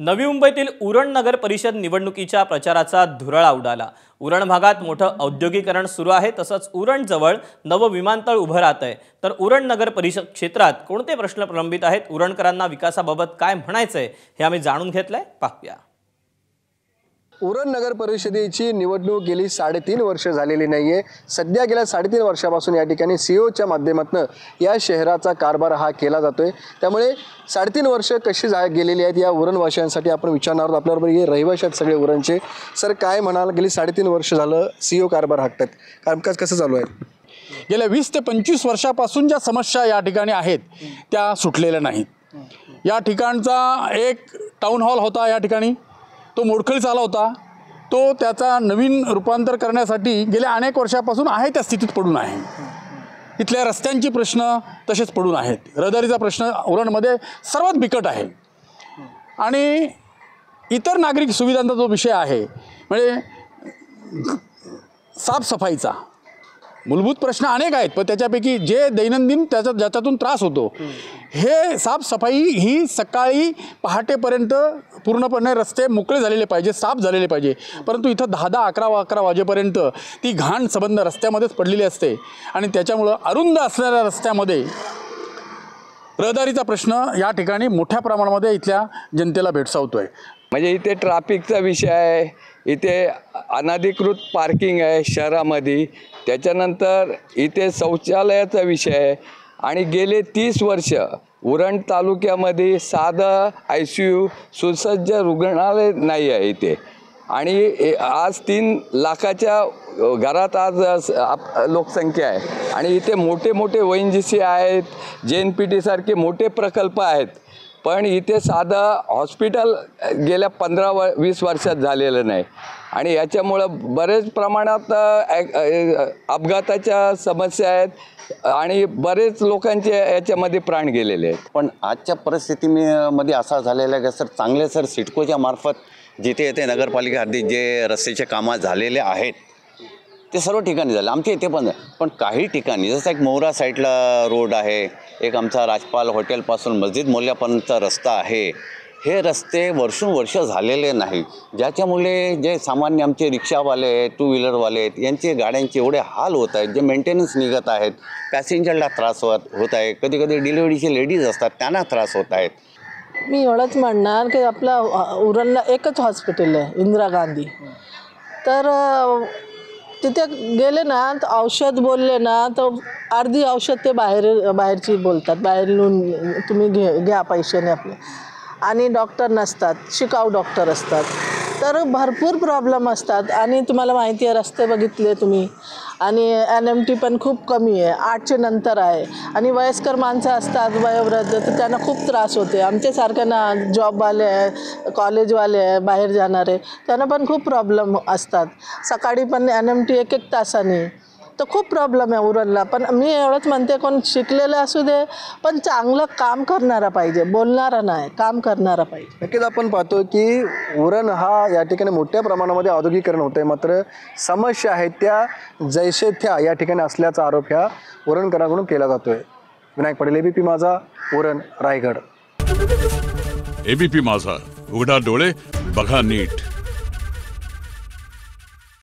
नवी मुंबईतील उरण नगर परिषद निवडणुकीच्या प्रचाराचा धुरळा उडाला। उरण भागात मोठं औद्योगिकरण सुरू आहे, तसंच उरण जवळ नवं विमानतळ उभं राहत आहे। तर उरण नगर परिषद क्षेत्रात कोणते प्रश्न प्रलंबित आहेत, उरणकरांना विकासाबाबत काय म्हणायचंय हे आम्ही जाणून घेतलंय, पाहूया। उरण नगर परिषदेची निवडणूक गेली 3.5 वर्ष झालेली नाहीये। सध्या गेल्या 3.5 वर्षापासून या ठिकाणी सीओच्या माध्यमातून या शहराचा कारभार हा केला जातोय। त्यामुळे 3.5 वर्ष कशी गेलेली आहेत या उरणवासियांसाठी आपण विचारणार आहोत। आपल्याबरोबर हे रहिवासी आहेत सगळे उरणचे। सर, काय म्हणाल, गेली 3.5 वर्ष झालं सीओ कारभार हाकतात, कामकाज कसं चालू आहे? गेल्या 20 ते 25 वर्षापासून ज्या समस्या या ठिकाणी आहेत त्या सुटलेल्या नाहीत। या ठिकाणचा एक टाउन हॉल होता, या ठिकाणी तो मोडखळीस आला होता। तो त्याचा नवीन रूपांतर करण्यासाठी गेल्या अनेक वर्षापासून आहे त्या स्थितीत पडून आहे। इथल्या रस्त्यांची प्रश्न तसेच पडून आहेत। रहदारीचा प्रश्न उरणमध्ये सर्वात बिकट आहे आणि इतर नागरिक सुविधांचा जो विषय आहे म्हणजे साफसफाईचा मूलभूत प्रश्न अनेक आहेत, पण त्याच्यापैकी जे दैनंदिन ज्याच्यातून त्रास होतो हे साफसफाई ही सकाळी पहाटेपर्यंत पूर्णपणे रस्ते मोकळे झालेले पाहिजे, साफ झालेले पाहिजे। परंतु इथं 10-10, 11-11 वाजेपर्यंत ती घाण संबंध रस्त्यामध्येच पडलेली असते आणि त्याच्यामुळं अरुंद असणाऱ्या रस्त्यामध्ये रहदारीचा प्रश्न या ठिकाणी मोठ्या प्रमाणामध्ये इथल्या जनतेला भेडसावतोय। म्हणजे इथे ट्रॅफिकचा विषय आहे, इथे अनधिकृत पार्किंग आहे शहरामध्ये, त्याच्यानंतर इथे शौचालयाचा विषय आहे आणि गेले 30 वर्ष उरण तालुक्यामध्ये साधं ICU सुसज्ज रुग्णालय नाही आहे इथे। आणि आज 3 लाखाच्या घरात आज लोकसंख्या आहे आणि इथे मोठे मोठे ONGC आहेत, JNPT सारखे मोठे प्रकल्प आहेत, पण इथे साधं हॉस्पिटल गेल्या 15-20 वर्षात झालेलं नाही आणि याच्यामुळं बरेच प्रमाणात अपघाताच्या समस्या आहेत आणि बरेच लोकांचे याच्यामध्ये प्राण गेलेले आहेत। पण आजच्या परिस्थितीमध्ये असा झालेला आहे की चांगले सिडकोच्या मार्फत जिथे येथे नगरपालिका हद्दीत जे रस्त्याचे कामं झालेले आहेत ते सर्व ठिकाणी झाले, आमच्या इथे पण काही ठिकाणी जसं एक मोरा साईडला रोड आहे, एक आमचा राजपाल हॉटेलपासून मस्जिद मोल्यापर्यंतचा रस्ता आहे, हे रस्ते वर्षोनवर्ष झालेले नाही, ज्याच्यामुळे जे सामान्य आमचे रिक्षावाले आहेत, 2 व्हीलरवाले आहेत, यांचे गाड्यांचे एवढे हाल होत आहेत, जे मेंटेनन्स निघत आहेत, पॅसेंजरला त्रास होत आहे, कधी कधी डिलिव्हरीचे लेडीज असतात त्यांना त्रास होत आहेत। मी एवढंच म्हणणार की आपला उरणला एकच हॉस्पिटल आहे, इंदिरा गांधी। तर तिथे गेले ना तर औषध बोलले ना तर अर्धी औषध ते बाहेरची बोलतात, बाहेरून तुम्ही घ्या पैशाने आपले, आणि डॉक्टर नसतात, शिकाऊ डॉक्टर असतात, तर भरपूर प्रॉब्लेम असतात। आणि तुम्हाला माहिती आहे रस्ते बघितले तुम्ही, आणि NMT पण खूप कमी आहे, 8च्या नंतर आहे, आणि वयस्कर माणसं असतात, वयोवृद्ध, तर त्यांना खूप त्रास होते। आमच्यासारख्यांना जॉबवाले आहे, कॉलेजवाले आहे, बाहेर जाणारे, त्यांना पण खूप प्रॉब्लेम असतात। सकाळी पण NMT 1-1 तासाने, तर खूप प्रॉब्लेम आहे उरणला। पण मी एवढंच म्हणते, कोण शिकलेलं असू दे पण चांगलं काम करणारा पाहिजे, बोलणारा नाही, काम करणारा पाहिजे। नक्कीच आपण पाहतो की उरण हा या ठिकाणी मोठ्या प्रमाणामध्ये औद्योगिकरण होतंय, मात्र समस्या आहेत त्या जैसे त्या या ठिकाणी असल्याचा आरोप ह्या उरणकरांकडून केला जातोय। विनायक पटेल, ABP माझा, उरण, रायगड। ABP माझा, उघडा डोळे बघा नीट।